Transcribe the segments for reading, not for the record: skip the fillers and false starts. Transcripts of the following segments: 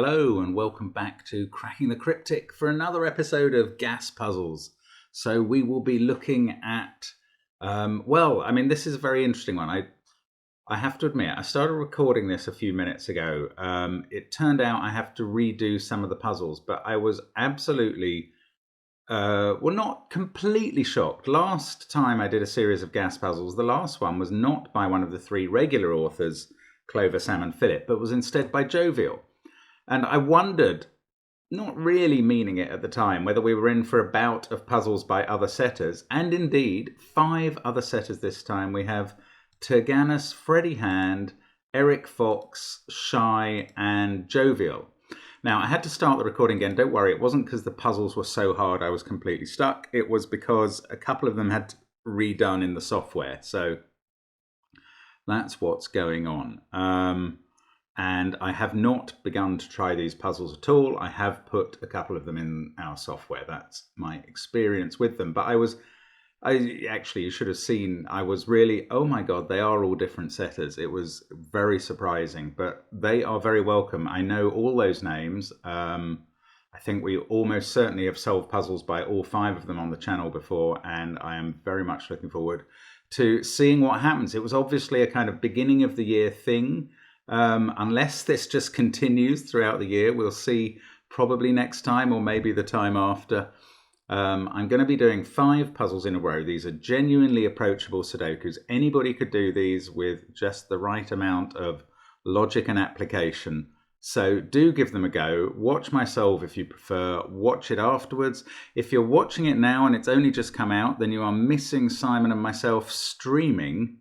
Hello and welcome back to Cracking the Cryptic for another episode of Gas Puzzles. So we will be looking at, this is a very interesting one. I have to admit, I started recording this a few minutes ago. It turned out I have to redo some of the puzzles, but I was absolutely, not completely shocked. Last time I did a series of gas puzzles, the last one was not by one of the three regular authors, Clover, Sam and Philip, but was instead by Jovial. And I wondered, not really meaning it at the time, whether we were in for a bout of puzzles by other setters. And indeed, 5 other setters this time. We have Turganus, Freddie Hand, Eric Fox, Shy, and Jovial. Now, I had to start the recording again. Don't worry, it wasn't because the puzzles were so hard I was completely stuck. It was because a couple of them had redone in the software. So that's what's going on. And I have not begun to try these puzzles at all. I have put a couple of them in our software. That's my experience with them. But you should have seen, I was really, oh my God, they are all different setters. It was very surprising, but they are very welcome. I know all those names. I think we almost certainly have solved puzzles by all 5 of them on the channel before, and I am very much looking forward to seeing what happens. It was obviously a kind of beginning of the year thing. Unless this just continues throughout the year, we'll see probably next time or maybe the time after. I'm going to be doing 5 puzzles in a row. These are genuinely approachable Sudokus. Anybody could do these with just the right amount of logic and application. So do give them a go. Watch my solve if you prefer. Watch it afterwards. If you're watching it now and it's only just come out, then you are missing Simon and myself streaming,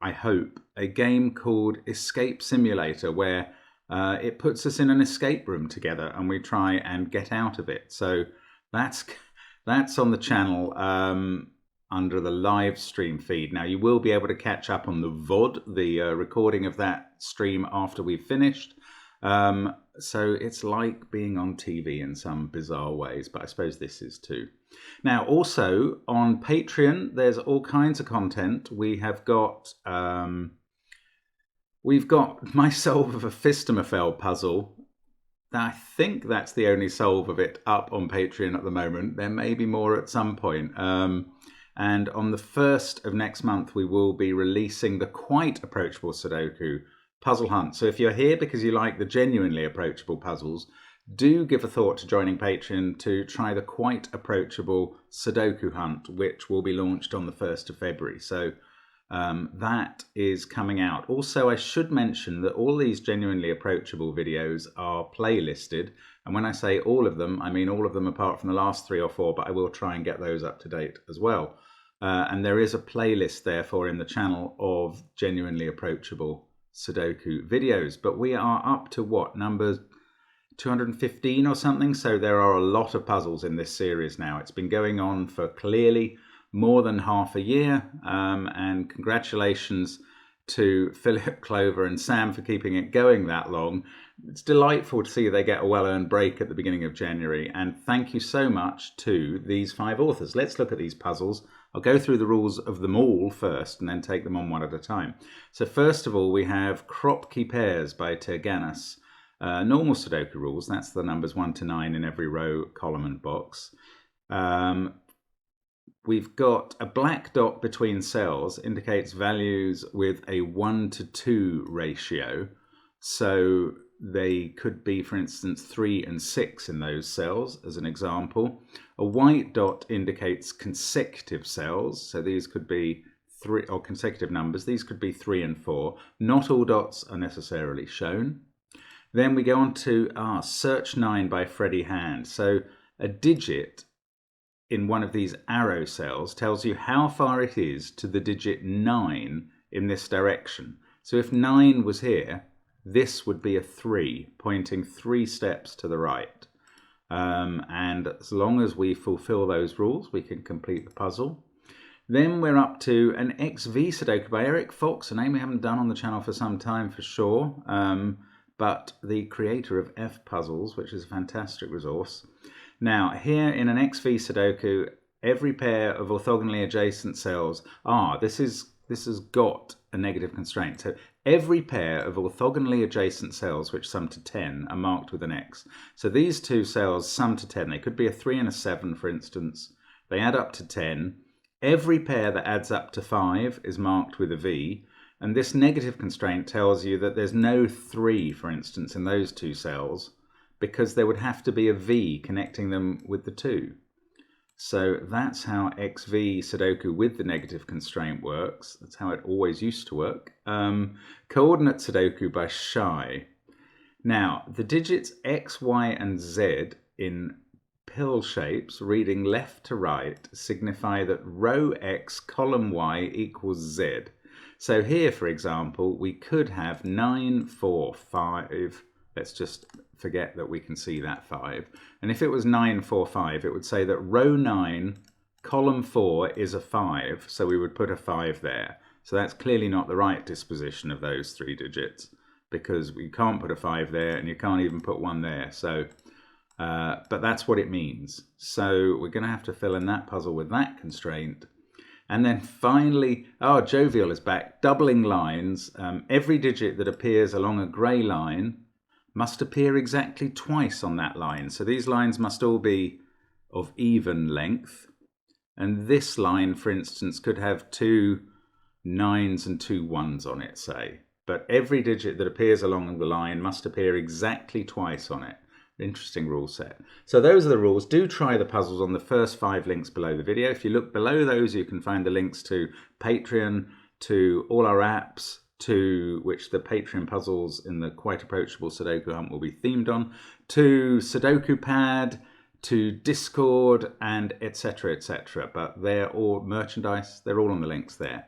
I hope, a game called Escape Simulator, where it puts us in an escape room together and we try and get out of it. So that's on the channel under the live stream feed. Now, you will be able to catch up on the VOD, the recording of that stream after we've finished. So it's like being on TV in some bizarre ways, but I suppose this is too. Now, also on Patreon, there's all kinds of content. We have got, we've got my solve of a Fistamafel puzzle. I think that's the only solve of it up on Patreon at the moment. There may be more at some point. And on the 1st of next month, we will be releasing the quite approachable Sudoku puzzle hunt. So if you're here because you like the genuinely approachable puzzles, do give a thought to joining Patreon to try the quite approachable Sudoku hunt, which will be launched on the 1st of February. So that is coming out. Also, I should mention that all these genuinely approachable videos are playlisted. And when I say all of them, I mean all of them apart from the last 3 or 4, but I will try and get those up to date as well. And there is a playlist, therefore, in the channel of genuinely approachable Sudoku videos. But we are up to what, number 215 or something? So there are a lot of puzzles in this series now. It's been going on for clearly more than half a year, and congratulations to Philip, Clover and Sam for keeping it going that long. It's delightful to see they get a well-earned break at the beginning of January, and thank you so much to these 5 authors. Let's look at these puzzles. I'll go through the rules of them all first and then take them on one at a time. So first of all, we have Kropki Pairs by Turganus. Normal Sudoku rules, that's the numbers 1 to 9 in every row, column and box. We've got a black dot between cells, indicates values with a 1 to 2 ratio. So they could be, for instance, 3 and 6 in those cells, as an example. A white dot indicates consecutive cells. So these could be 3, or consecutive numbers. These could be 3 and 4. Not all dots are necessarily shown. Then we go on to Search 9 by Freddie Hand. So a digit in one of these arrow cells tells you how far it is to the digit 9 in this direction. So if 9 was here, this would be a 3, pointing 3 steps to the right. And as long as we fulfill those rules, we can complete the puzzle. Then we're up to an XV Sudoku by Eric Fox, a name we haven't done on the channel for some time for sure, but the creator of F Puzzles, which is a fantastic resource. Now, here in an XV Sudoku, every pair of orthogonally adjacent cells, this has got a negative constraint. So every pair of orthogonally adjacent cells which sum to 10 are marked with an X. So these two cells sum to 10. They could be a 3 and a 7, for instance. They add up to 10. Every pair that adds up to 5 is marked with a V. And this negative constraint tells you that there's no 3, for instance, in those two cells, because there would have to be a V connecting them with the 2. So that's how XV Sudoku with the negative constraint works. That's how it always used to work. Coordinate Sudoku by rXcY. Now, the digits X, Y, and Z in pill shapes reading left to right signify that row X, column Y equals Z. So here, for example, we could have 9, 4, 5. Let's just forget that we can see that 5. And if it was 9, 4, 5, it would say that row 9, column 4 is a 5. So we would put a 5 there. So that's clearly not the right disposition of those 3 digits, because we can't put a 5 there and you can't even put 1 there. So, but that's what it means. So we're going to have to fill in that puzzle with that constraint. And then finally, Jovial is back, doubling lines. Every digit that appears along a grey line must appear exactly twice on that line. So these lines must all be of even length. And this line, for instance, could have 2 9s and 2 1s on it, say. But every digit that appears along the line must appear exactly twice on it. Interesting rule set. So those are the rules. Do try the puzzles on the first 5 links below the video. If you look below those, you can find the links to Patreon, to all our apps, to which the Patreon puzzles in the Quite Approachable Sudoku Hunt will be themed on, to Sudoku Pad, to Discord, and etc, etc. But they're all merchandise. They're all on the links there.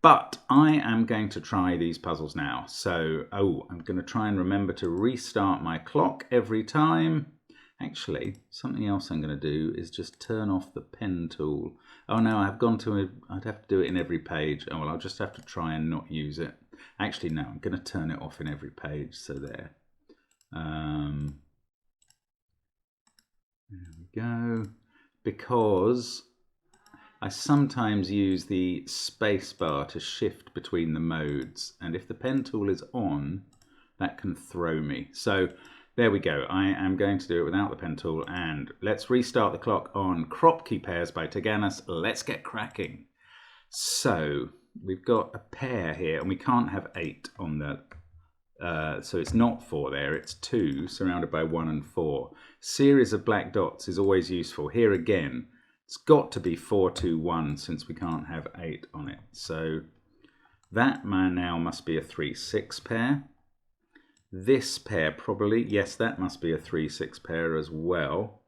But I am going to try these puzzles now. So, I'm going to try and remember to restart my clock every time. Actually, something else I'm going to do is just turn off the pen tool. Oh no, I'd have to do it in every page. Oh well, I'll just have to try and not use it. Actually, no, I'm going to turn it off in every page. So there. There we go. Because I sometimes use the space bar to shift between the modes, and if the pen tool is on, that can throw me. So there we go. I am going to do it without the pen tool, and let's restart the clock on Kropki Pairs by Taganas. Let's get cracking. So we've got a pair here, and we can't have 8 on the so it's not 4 there, it's 2 surrounded by 1 and 4. Series of black dots is always useful. Here again, it's got to be 4, 2, 1 since we can't have 8 on it. So that now must be a 3, 6 pair. This pair probably, yes, that must be a 3, 6 pair as well.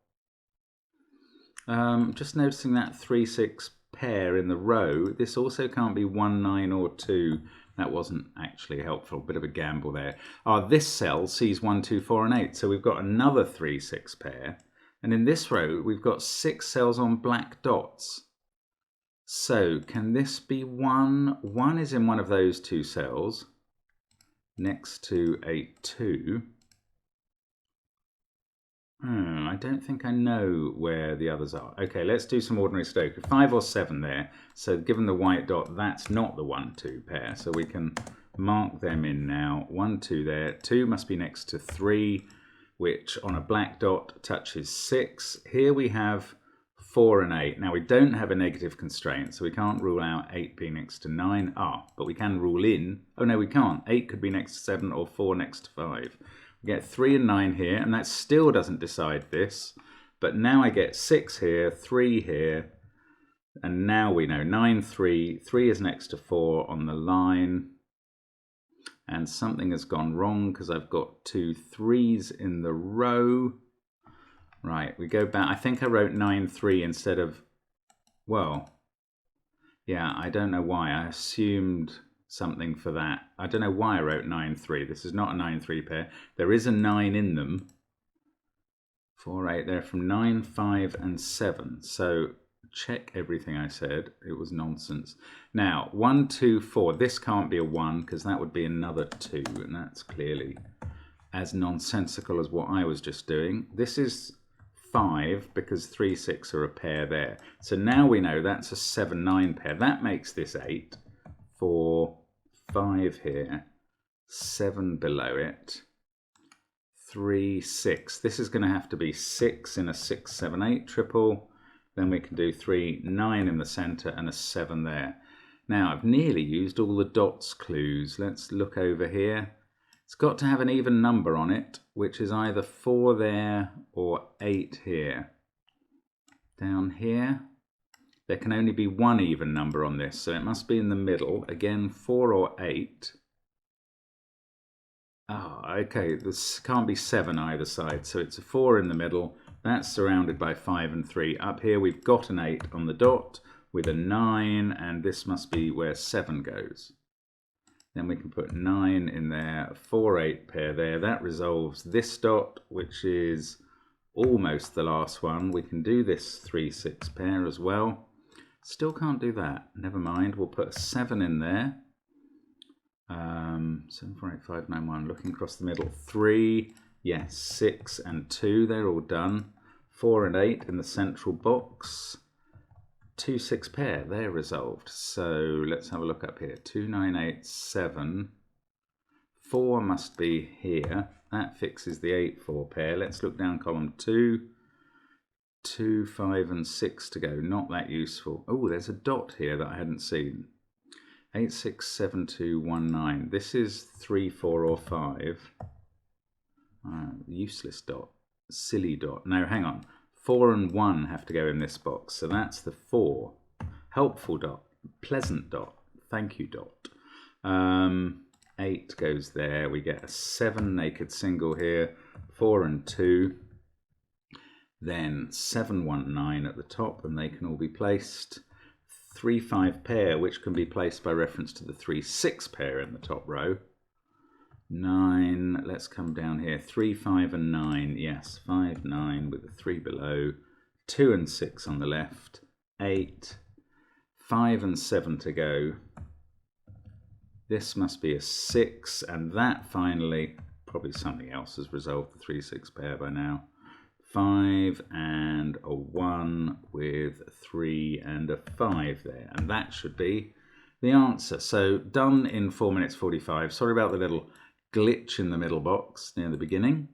Just noticing that 3, 6 pair in the row. This also can't be 1, 9 or 2. That wasn't actually helpful, bit of a gamble there. This cell sees 1, 2, 4 and 8. So we've got another 3, 6 pair. And in this row, we've got 6 cells on black dots. So can this be 1? 1 is in one of those 2 cells next to a 2. I don't think I know where the others are. Okay, let's do some ordinary Sudoku. 5 or 7 there. So given the white dot, that's not the 1, 2 pair. So we can mark them in now. 1, 2 there. 2 must be next to 3, which on a black dot touches 6. Here we have 4 and 8. Now we don't have a negative constraint, so we can't rule out 8 being next to 9. But we can rule in. Oh no, we can't. 8 could be next to 7 or 4 next to 5. We get 3 and 9 here, and that still doesn't decide this. But now I get 6 here, 3 here, and now we know 9, 3. 3 is next to 4 on the line. And something has gone wrong because I've got 2 3s in the row. Right, we go back. I think I wrote 9, 3 instead of, well, yeah, I don't know why. I assumed something for that. I don't know why I wrote 9, 3. This is not a 9, 3 pair. There is a 9 in them. 4, 8, they're from 9, 5, and 7. So check everything I said. It was nonsense. Now, 1, 2, 4. This can't be a 1 because that would be another 2. And that's clearly as nonsensical as what I was just doing. This is 5 because 3, 6 are a pair there. So now we know that's a 7, 9 pair. That makes this 8. 4, 5 here. 7 below it, 3, 6. This is going to have to be 6 in a 6, 7, 8 triple. Then we can do 3, 9 in the center and a 7 there. Now I've nearly used all the dots clues. Let's look over here. It's got to have an even number on it, which is either 4 there or 8 here. Down here, there can only be one even number on this, so it must be in the middle. Again, 4 or 8. Oh, okay, this can't be 7 either side, so it's a 4 in the middle. That's surrounded by 5 and 3. Up here we've got an 8 on the dot with a 9, and this must be where 7 goes. Then we can put 9 in there, a 4, 8 pair there. That resolves this dot, which is almost the last one. We can do this 3, 6 pair as well. Still can't do that. Never mind. We'll put a 7 in there. 7, 4, 8, 5, 9, 1. Looking across the middle. 3, yes, 6 and 2. They're all done. 4 and 8 in the central box. 2, 6 pair, they're resolved. So let's have a look up here. 2, 9, 8, 7. 4 must be here. That fixes the 8, 4 pair. Let's look down column 2. 2, 5 and 6 to go. Not that useful. Oh, there's a dot here that I hadn't seen. 8, 6, 7, 2, 1, 9. This is 3, 4 or 5. Useless dot. Silly dot. No, hang on. 4 and 1 have to go in this box, so that's the 4. Helpful dot, pleasant dot, thank you dot. 8 goes there, we get a 7 naked single here, 4 and 2. Then 7, 1, 9 at the top, and they can all be placed. 3, 5 pair, which can be placed by reference to the 3, 6 pair in the top row. 9, let's come down here, 3, 5 and 9, yes, 5, 9 with a 3 below, 2 and 6 on the left, 8, 5 and 7 to go. This must be a 6, and that finally, probably something else has resolved the 3, 6 pair by now. 5 and a 1 with a 3 and a 5 there, and that should be the answer. So done in 4 minutes 45. Sorry about the little glitch in the middle box near the beginning,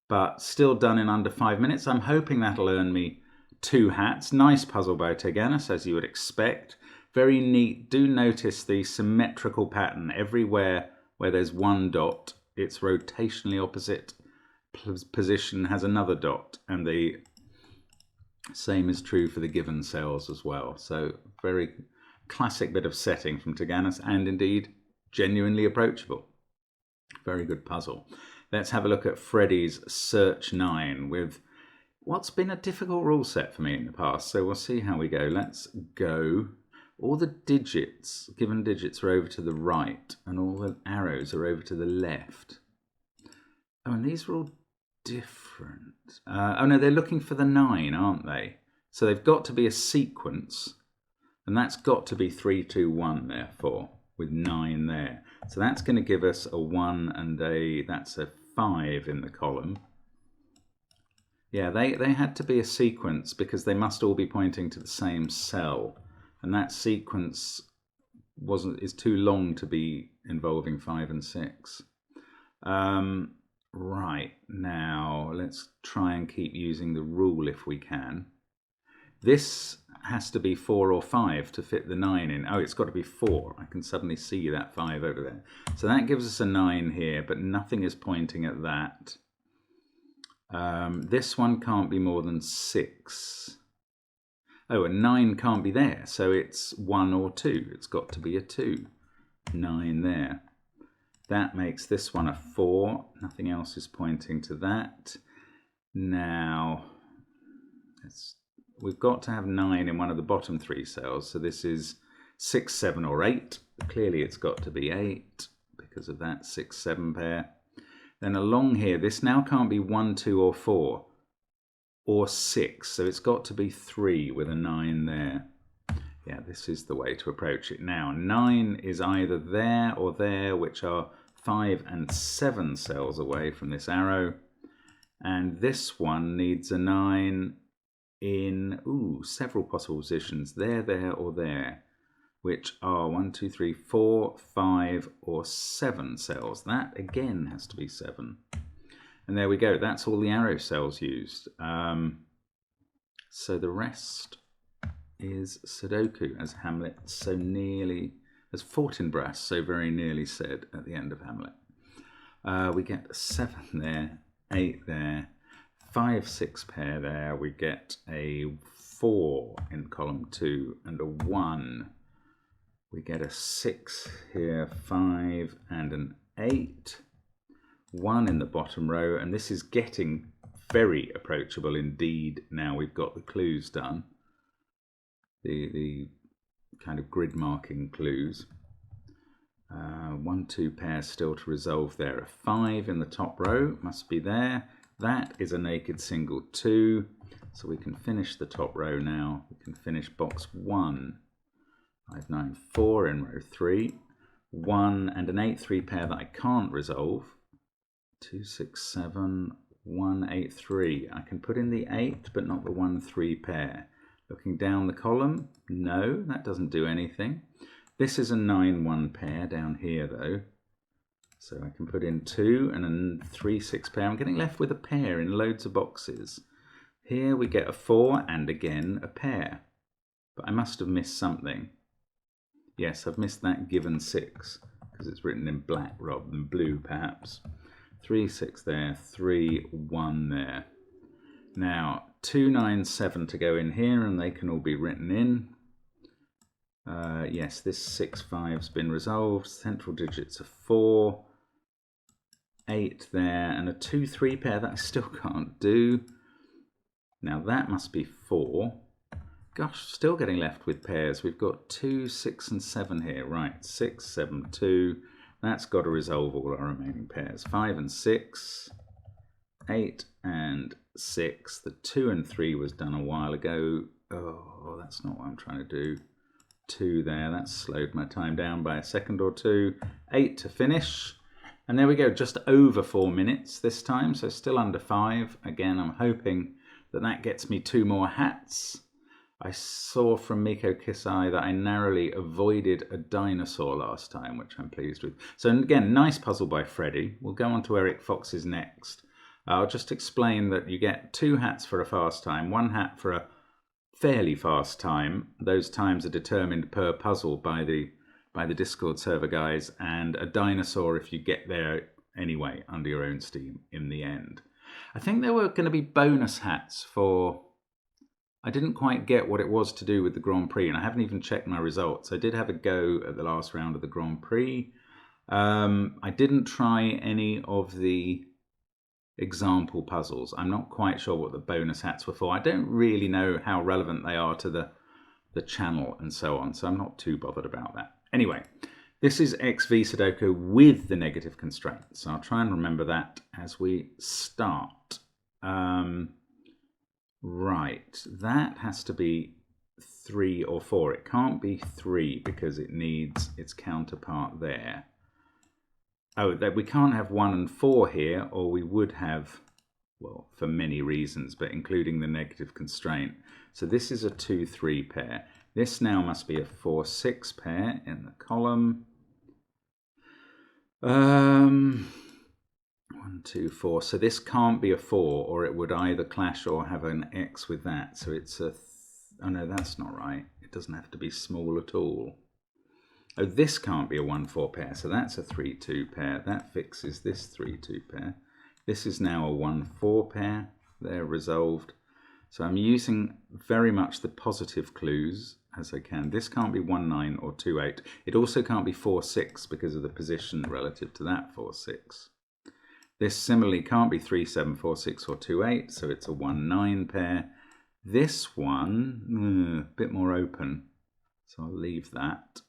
but still done in under 5 minutes. I'm hoping that'll earn me 2 hats. Nice puzzle by Teganis, as you would expect. Very neat. Do notice the symmetrical pattern. Everywhere where there's one dot, its rotationally opposite position has another dot, and the same is true for the given cells as well. So very classic bit of setting from Teganis, and indeed genuinely approachable. Very good puzzle. Let's have a look at Freddy's Search 9 with what's been a difficult rule set for me in the past. So we'll see how we go. Let's go. All the digits, given digits, are over to the right, and all the arrows are over to the left. Oh, and these are all different. Oh no, they're looking for the 9, aren't they? So they've got to be a sequence, and that's got to be 3, 2, 1, therefore, with 9 there. So that's going to give us a 1 and that's a 5 in the column. Yeah, they had to be a sequence because they must all be pointing to the same cell. And that sequence is too long to be involving 5 and 6. Right, now let's try and keep using the rule if we can. This has to be 4 or 5 to fit the 9 in. Oh, it's got to be 4. I can suddenly see that 5 over there. So that gives us a 9 here, but nothing is pointing at that. This one can't be more than 6. Oh, a 9 can't be there, so it's 1 or 2. It's got to be a 2. 9 there. That makes this one a 4. Nothing else is pointing to that. Now, we've got to have 9 in one of the bottom 3 cells. So this is 6, 7 or 8. Clearly it's got to be 8 because of that 6, 7 pair. Then along here, this now can't be 1, 2 or 4 or 6. So it's got to be 3 with a 9 there. Yeah, this is the way to approach it. Now, 9 is either there or there, which are 5 and 7 cells away from this arrow. And this one needs a 9 in several possible positions. There, or there. which are 1, 2, 3, 4, 5, or 7 cells. That again has to be 7. And there we go. That's all the arrow cells used. So the rest is Sudoku, as Hamlet so nearly, as Fortinbras so very nearly said at the end of Hamlet. We get a 7 there, 8 there, 5, 6 pair there. We get a 4 in column 2 and a 1. We get a 6 here, 5 and an 8. 1 in the bottom row, and this is getting very approachable indeed. Now we've got the clues done, the kind of grid marking clues. 1, 2 pairs still to resolve there. A 5 in the top row must be there. That is a naked single 2, so we can finish the top row now. We can finish box 1. 5, 9, 4 in row 3. 1 and an 8, 3 pair that I can't resolve. 2, 6, 7, 1, 8, 3. I can put in the 8, but not the 1, 3 pair. Looking down the column, no, that doesn't do anything. This is a 9, 1 pair down here though. So I can put in 2 and a 3, 6 pair. I'm getting left with a pair in loads of boxes. Here we get a 4 and again a pair. But I must have missed something. Yes, I've missed that given 6 because it's written in black rather than blue perhaps. 3, 6 there, 3, 1 there. Now 2, 9, 7 to go in here, and they can all be written in. Yes, this 6, 5's been resolved. Central digits are 4, 8 there, and a 2, 3 pair that I still can't do. Now that must be 4. Gosh, still getting left with pairs. We've got 2, 6 and 7 here. Right, 6, 7, 2. That's got to resolve all our remaining pairs. 5 and 6, 8 and 6. The 2 and 3 was done a while ago. Oh, that's not what I'm trying to do. 2 there, that's slowed my time down by a second or 2. 8 to finish. And there we go, just over 4 minutes this time, so still under 5. Again, I'm hoping that that gets me 2 more hats. I saw from Miko Kisai that I narrowly avoided a dinosaur last time, which I'm pleased with. So again, nice puzzle by Freddie. We'll go on to Eric Fox's next. I'll just explain that you get 2 hats for a fast time, 1 hat for a fairly fast time. Those times are determined per puzzle by the Discord server guys, and a dinosaur if you get there anyway under your own steam in the end. I think there were going to be bonus hats for... I didn't quite get what it was to do with the Grand Prix, and I haven't even checked my results. I did have a go at the last round of the Grand Prix. I didn't try any of the example puzzles. I'm not quite sure what the bonus hats were for. I don't really know how relevant they are to the channel and so on, so I'm not too bothered about that. Anyway, this is XV Sudoku with the negative constraints. So I'll try and remember that as we start. Right, that has to be 3 or 4. It can't be 3 because it needs its counterpart there. Oh, that we can't have 1 and 4 here, or we would have, well, for many reasons, but including the negative constraint. So this is a 2, 3 pair. This now must be a 4, 6 pair in the column. 1, 2, 4. So this can't be a 4, or it would either clash or have an X with that. So it's a... oh no, that's not right. It doesn't have to be small at all. Oh, this can't be a 1, 4 pair. So that's a 3, 2 pair. That fixes this 3, 2 pair. This is now a 1, 4 pair. They're resolved. So I'm using very much the positive clues as I can. This can't be 1, 9 or 2, 8. It also can't be 4, 6 because of the position relative to that 4, 6. This similarly can't be 3, 7, 4, 6 or 2, 8. So it's a 1, 9 pair. This one, a bit more open. So I'll leave that.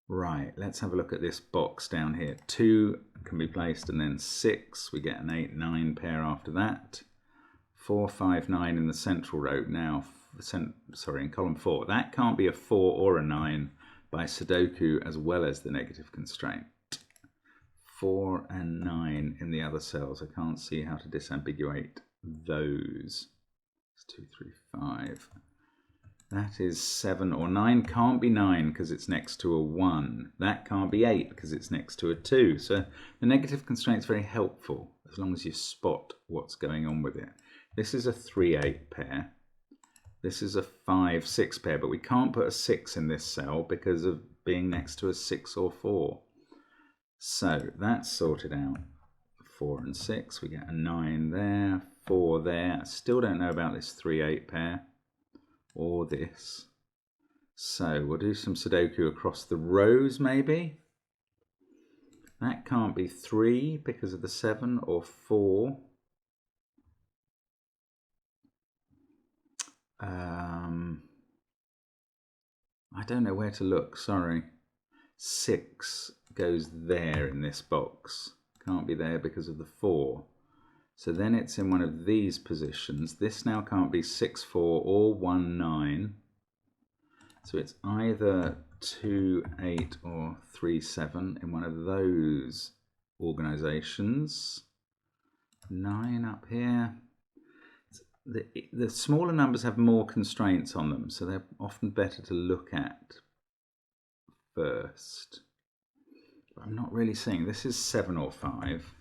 Right, let's have a look at this box down here. 2 can be placed and then 6. We get an 8, 9 pair after that. 4, 5, 9 in the central row. Now, in column 4. That can't be a 4 or a 9 by Sudoku as well as the negative constraint. 4 and 9 in the other cells. I can't see how to disambiguate those. It's 2, 3, 5. That is 7 or 9. Can't be 9 because it's next to a 1. That can't be 8 because it's next to a 2. So the negative constraint is very helpful as long as you spot what's going on with it. This is a 3-8 pair. This is a 5-6 pair, but we can't put a 6 in this cell because of being next to a 6 or 4. So that's sorted out. 4 and 6, we get a 9 there, 4 there. I still don't know about this 3-8 pair or this. So we'll do some Sudoku across the rows maybe. That can't be 3 because of the 7 or 4. I don't know where to look, sorry. 6 goes there in this box. Can't be there because of the 4. So then it's in one of these positions. This now can't be 6, 4 or 1, 9. So it's either 2, 8 or 3, 7 in one of those organizations. 9 up here. The smaller numbers have more constraints on them, so they're often better to look at first. But I'm not really seeing. This is 7 or 5.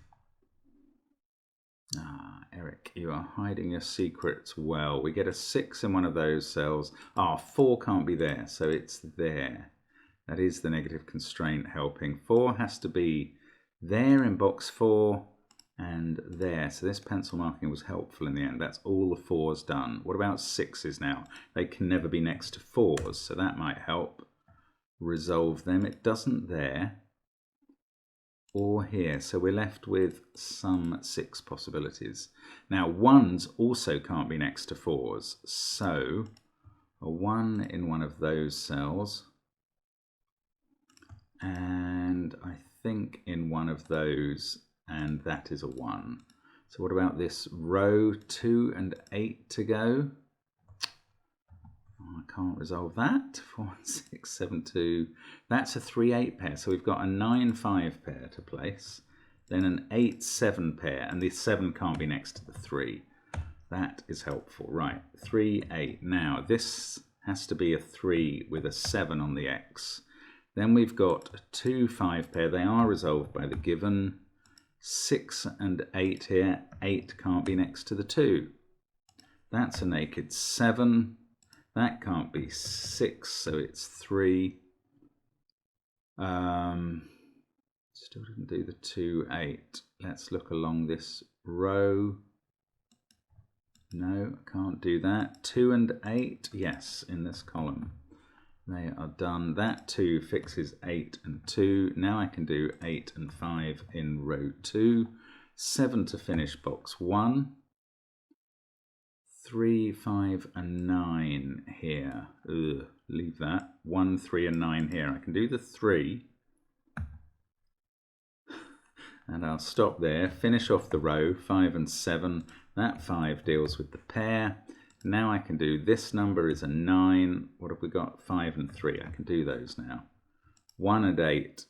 Ah, Eric, you are hiding your secrets well. We get a 6 in one of those cells. Ah, 4 can't be there, so it's there. That is the negative constraint helping. 4 has to be there in box 4 and there. So this pencil marking was helpful in the end. That's all the 4's done. What about 6's now? They can never be next to 4's, so that might help resolve them. It doesn't there or here, so we're left with some 6 possibilities. Now 1's also can't be next to 4's, so a 1 in one of those cells, and I think in one of those, and that is a 1. So what about this row? 2 and 8 to go. I can't resolve that. 4, 6, 7, 2. That's a 3-8 pair. So we've got a 9-5 pair to place. Then an 8-7 pair. And the 7 can't be next to the 3. That is helpful. Right. 3, 8. Now this has to be a 3 with a 7 on the X. Then we've got a 2-5 pair. They are resolved by the given. 6 and 8 here. 8 can't be next to the 2. That's a naked 7. That can't be 6, so it's 3. Still didn't do the 2, 8. Let's look along this row. No, can't do that. 2 and 8, yes, in this column. They are done. That 2 fixes 8 and 2. Now I can do 8 and 5 in row 2. 7 to finish box 1. 3, 5 and 9 here. Ugh, leave that. 1, 3 and 9 here. I can do the 3. And I'll stop there. Finish off the row. 5 and 7. That 5 deals with the pair. Now I can do this number is a 9. What have we got? 5 and 3. I can do those now. 1 and 8.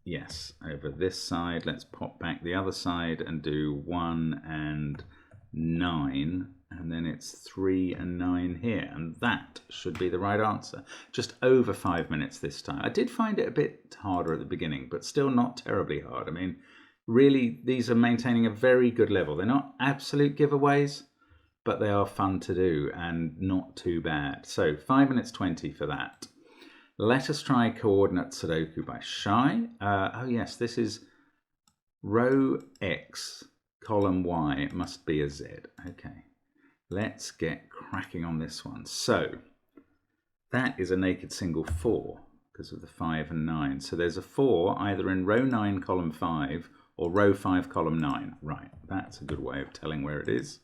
Yes, over this side. Let's pop back the other side and do 1 and 9. And then it's 3 and 9 here. And that should be the right answer. Just over 5 minutes this time. I did find it a bit harder at the beginning, but still not terribly hard. I mean, really, these are maintaining a very good level. They're not absolute giveaways, but they are fun to do and not too bad. So 5 minutes 20 for that. Let us try coordinate Sudoku by Shy. Oh yes, this is row X, column Y. It must be a Z. Okay. Let's get cracking on this one. So that is a naked single 4 because of the 5 and 9. So there's a 4 either in row 9, column 5 or row 5, column 9. Right, that's a good way of telling where it is.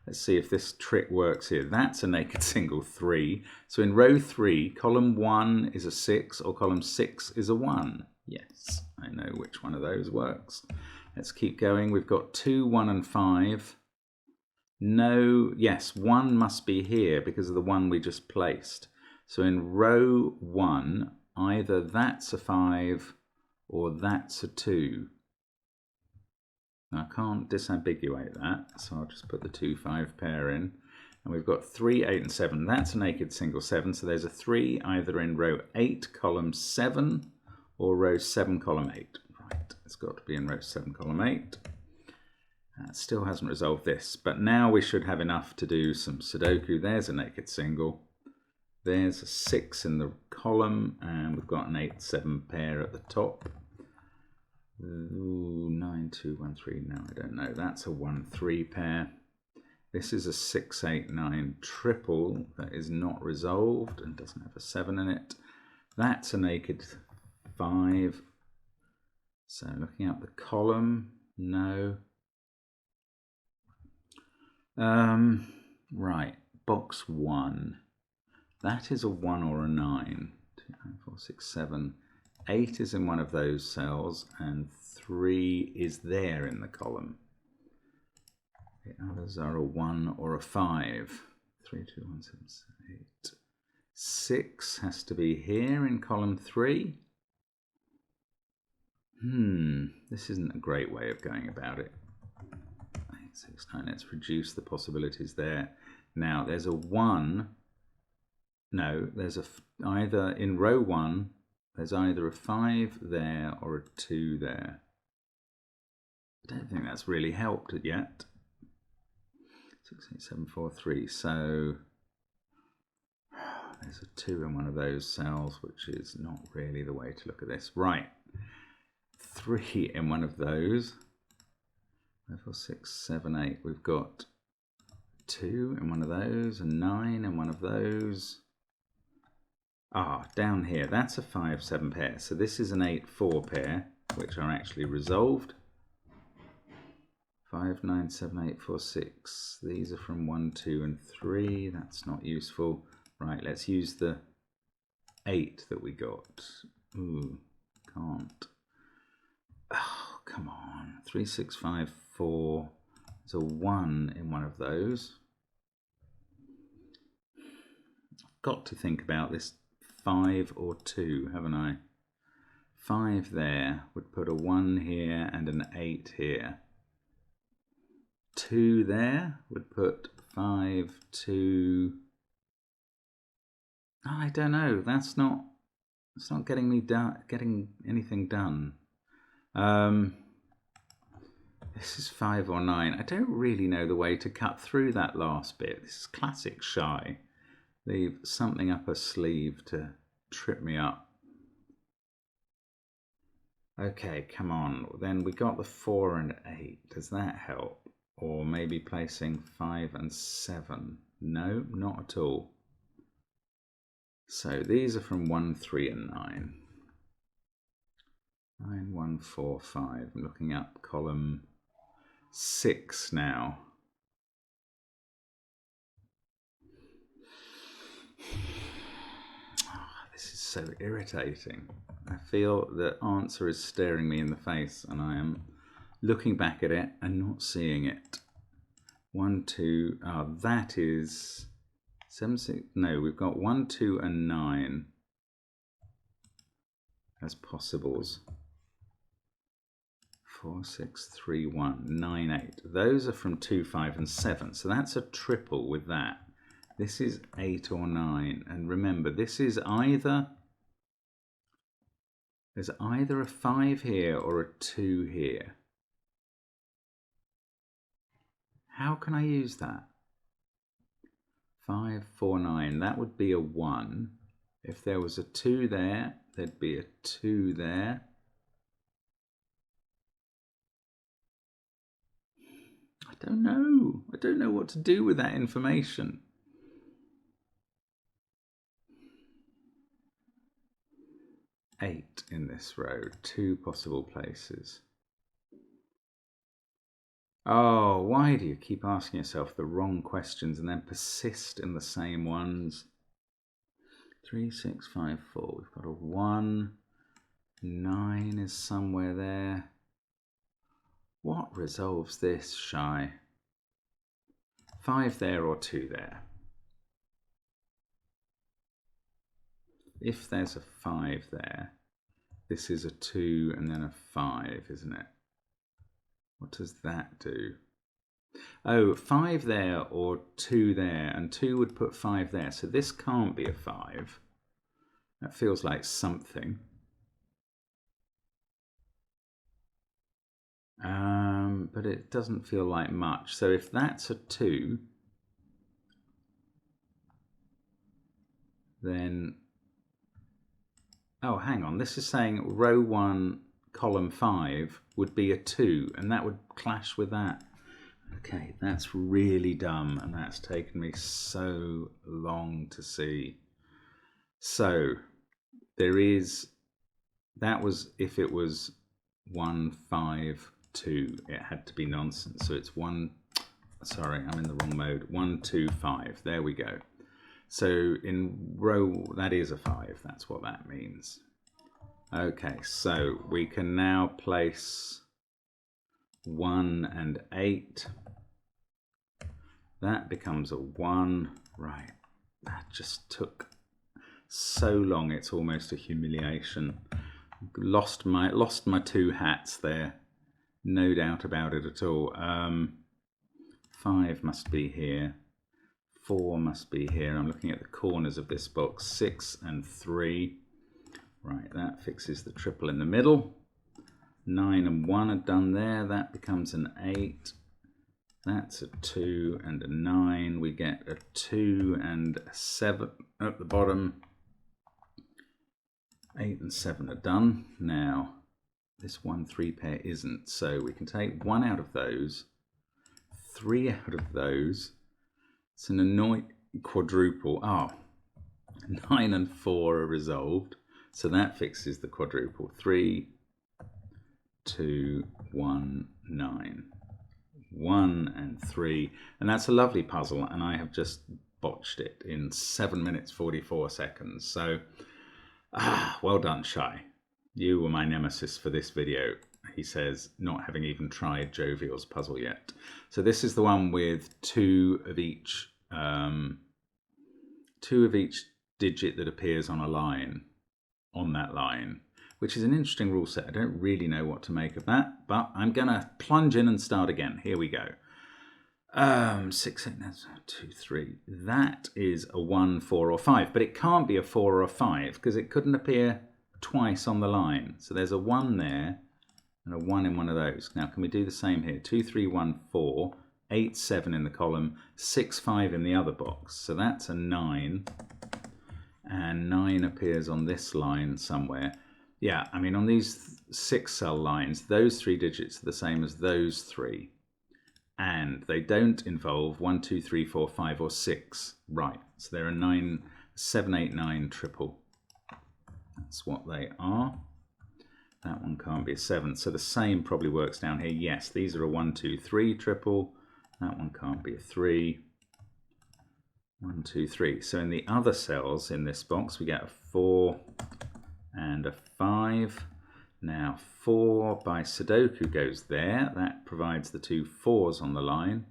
Let's see if this trick works here. That's a naked single 3. So in row 3, column 1 is a 6 or column 6 is a 1. Yes, I know which one of those works. Let's keep going. We've got 2, 1 and 5. No, yes, 1 must be here because of the 1 we just placed. So in row 1, either that's a 5 or that's a 2. Now I can't disambiguate that, so I'll just put the 2, 5 pair in. And we've got 3, 8, and 7. That's a naked single 7. So there's a 3 either in row 8, column 7, or row 7, column 8. Right, it's got to be in row 7, column 8. That still hasn't resolved this. But now we should have enough to do some Sudoku. There's a naked single. There's a 6 in the column. And we've got an 8, 7 pair at the top. Ooh, 9, 2, 1, 3. No, I don't know. That's a 1, 3 pair. This is a 6, 8, 9 triple that is not resolved and doesn't have a 7 in it. That's a naked 5. So looking up the column, no. Right, box 1. That is a 1 or a 9. 2, 3, 4, 6, 7. 8 is in one of those cells, and 3 is there in the column. The others are a 1 or a 5. 3, 2, 1, 7, 8. 6 has to be here in column 3. This isn't a great way of going about it. 8, 6, 9. Let's reduce the possibilities there. Now, there's a 1. No, there's either in row 1, there's either a 5 there or a 2 there. I don't think that's really helped it yet. 6, 8, 7, 4, 3. So there's a 2 in one of those cells, which is not really the way to look at this. Right. 3 in one of those. 5, 4, 6, 7, 8. We've got 2 in one of those, and 9 in one of those. Down here, that's a 5, 7 pair. So this is an 8, 4 pair, which are actually resolved. 5, 9, 7, 8, 4, 6. These are from 1, 2, and 3. That's not useful. Right, let's use the 8 that we got. Ooh, can't. Oh, come on. 3, 6, 5, 4. There's a 1 in one of those. I've got to think about this 5 or 2, haven't I? 5 there would put a 1 here and an 8 here. 2 there would put 5, 2. I don't know. It's not getting me getting anything done. This is 5 or 9. I don't really know the way to cut through that last bit. This is classic shy. Leave something up her sleeve to trip me up. Okay, come on. Then we got the 4 and 8. Does that help? Or maybe placing 5 and 7. No, not at all. So these are from 1, 3, and 9. 9, 1, 4, 5. I'm looking up column 6 now. This is so irritating. I feel the answer is staring me in the face, and I am looking back at it and not seeing it. 1, 2, that is 7, 6, no, we've got 1, 2, and 9 as possibles. 4, 6, 3, 1, 9, 8. Those are from 2, 5, and 7. So that's a triple with that. This is 8 or 9. And remember, this is either, there's either a 5 here or a 2 here. How can I use that? 5, 4, 9. That would be a 1. If there was a 2 there, there'd be a 2 there. I don't know. I don't know what to do with that information. Eight in this row, 2 possible places. Oh, why do you keep asking yourself the wrong questions and then persist in the same ones? 3, 6, 5, 4. We've got a 1. 9 is somewhere there. What resolves this, Shy? 5 there or 2 there. If there's a 5 there, this is a 2 and then a 5, isn't it? What does that do? Oh, 5 there or 2 there, and 2 would put 5 there. So this can't be a 5. That feels like something. But it doesn't feel like much. So if that's a 2, then... Oh, hang on. This is saying row 1, column 5 would be a 2, and that would clash with that. Okay, that's really dumb, and that's taken me so long to see. So there is, that was if it was 1, 5, 2, it had to be nonsense. So it's 1, sorry, I'm in the wrong mode. 1, 2, 5. There we go. So in row, that is a 5. That's what that means. Okay, so we can now place 1 and 8. That becomes a 1. Right, that just took so long, it's almost a humiliation. Lost my 2 hats there, no doubt about it at all. 5 must be here, 4 must be here. I'm looking at the corners of this box. 6 and 3. Right, that fixes the triple in the middle. 9 and 1 are done there. That becomes an 8. That's a 2 and a 9. We get a 2 and a 7 at the bottom. 8 and 7 are done. Now, this 1, 3 pair isn't. So we can take 1 out of those, 3 out of those. It's an annoying quadruple. Oh, 9 and 4 are resolved. So that fixes the quadruple. 3, 2, 1, 9. 1 and 3. And that's a lovely puzzle. And I have just botched it in 7 minutes, 44 seconds. So, well done, Shy. You were my nemesis for this video, he says, not having even tried Jovial's puzzle yet. So this is the one with 2 of each digit that appears on a line, on that line, which is an interesting rule set. I don't really know what to make of that, but I'm going to plunge in and start again. Here we go. 6, 8, 2, 3. That is a 1, 4, or 5, but it can't be a 4 or a 5 because it couldn't appear twice on the line. So there's a 1 there and a 1 in one of those. Now, can we do the same here? 2, 3, 1, 4, 8, 7 in the column, 6, 5 in the other box. So that's a 9, and 9 appears on this line somewhere. Yeah, I mean, on these 6 cell lines, those 3 digits are the same as those 3. And they don't involve 1, 2, 3, 4, 5, or 6. Right, so they're a 9, 7, 8, 9 triple. That's what they are. That one can't be a 7. So the same probably works down here. Yes, these are a 1, 2, 3 triple. That one can't be a 3. 1, 2, 3. So in the other cells in this box, we get a 4 and a 5. Now 4 by Sudoku goes there. That provides the 2 4s on the line.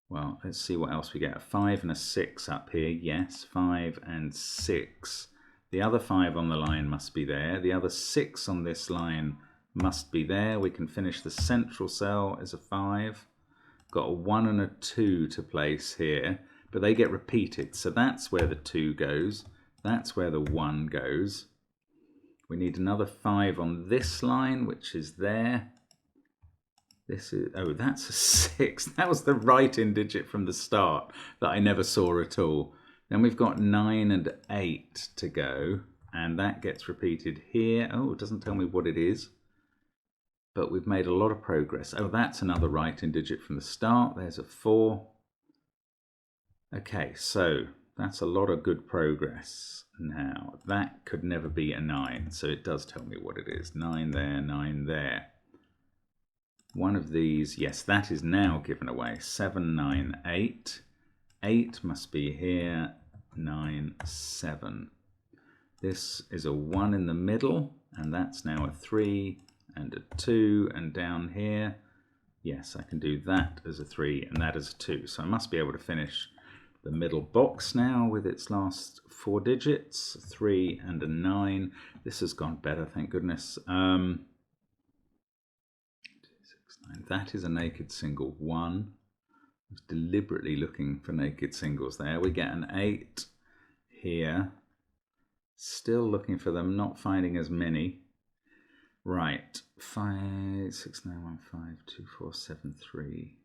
Well, let's see what else we get. A 5 and a 6 up here. Yes, 5 and 6. The other 5 on the line must be there. The other 6 on this line must be there. We can finish the central cell as a 5. Got a 1 and a 2 to place here, but they get repeated. So that's where the 2 goes. That's where the 1 goes. We need another 5 on this line, which is there. This is, oh, that's a 6. That was the right-in digit from the start that I never saw at all. Then we've got 9 and 8 to go, and that gets repeated here. Oh, it doesn't tell me what it is, but we've made a lot of progress. Oh, that's another right-in digit from the start. There's a 4. Okay, so that's a lot of good progress. Now, that could never be a 9, so it does tell me what it is. 9 there, 9 there. One of these, yes, that is now given away. 7, 9, 8. 8 must be here. 9, 7. This is a 1 in the middle, and that's now a 3 and a 2. And down here, yes, I can do that as a 3 and that as a 2. So I must be able to finish the middle box now with its last 4 digits, 3 and a 9. This has gone better, thank goodness. 2, 6, And that is a naked single 1. I was deliberately looking for naked singles there. We get an 8 here. Still looking for them, not finding as many. Right, 5, 6, 9, 1, 5, 2, 4, 7, 3.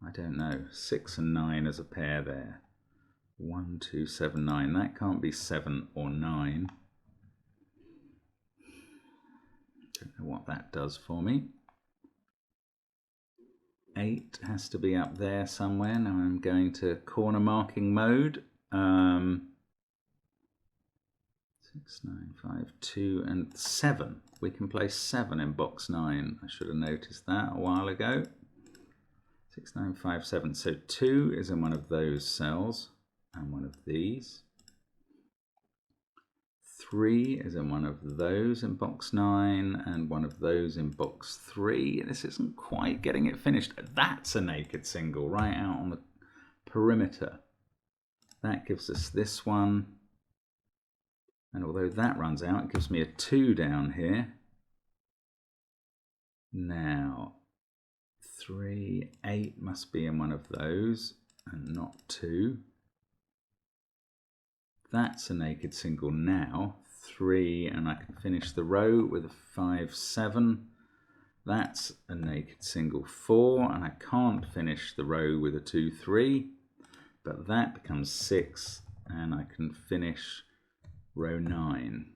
I don't know. 6 and 9 as a pair there. 1, 2, 7, 9. That can't be 7 or 9. Don't know what that does for me. 8 has to be up there somewhere. Now I'm going to corner marking mode. 6, 9, 5, 2 and 7. We can place 7 in box 9. I should have noticed that a while ago. 6, 9, 5, 7. So 2 is in one of those cells and one of these. 3 is in one of those in box 9 and one of those in box 3. This isn't quite getting it finished. That's a naked single right out on the perimeter. That gives us this one. And although that runs out, it gives me a 2 down here. Now, 3, 8 must be in one of those and not 2. That's a naked single now. 3, and I can finish the row with a 5, 7. That's a naked single 4, and I can't finish the row with a 2, 3. But that becomes 6, and I can finish row 9.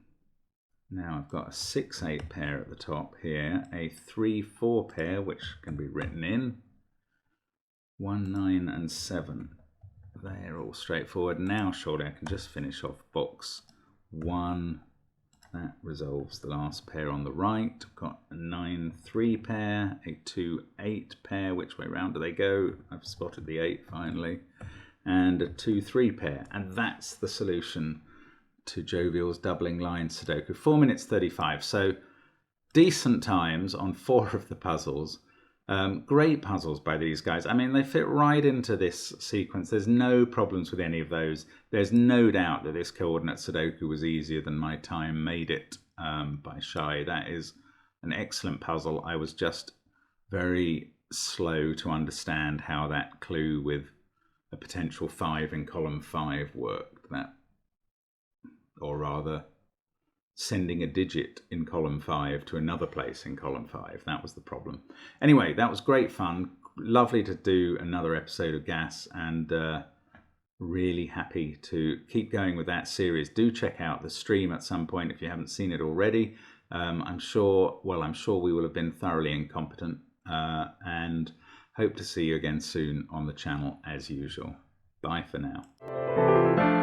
Now I've got a 6, 8 pair at the top here, a 3, 4 pair which can be written in, 1, 9 and 7. They're all straightforward. Now surely I can just finish off box 1. That resolves the last pair on the right. I've got a 9, 3 pair, a 2, 8 pair. Which way round do they go? I've spotted the 8 finally. And a 2, 3 pair. And that's the solution to Jovial's doubling line Sudoku. 4 minutes 35. So decent times on 4 of the puzzles. Great puzzles by these guys. I mean, they fit right into this sequence. There's no problems with any of those. There's no doubt that this coordinate Sudoku was easier than my time made it by Shy. That is an excellent puzzle. I was just very slow to understand how that clue with a potential 5 in column 5 worked. That, or rather, sending a digit in column 5 to another place in column 5. That was the problem. Anyway, that was great fun. Lovely to do another episode of Gas, and really happy to keep going with that series. Do check out the stream at some point if you haven't seen it already. I'm sure we will have been thoroughly incompetent, and hope to see you again soon on the channel as usual. Bye for now.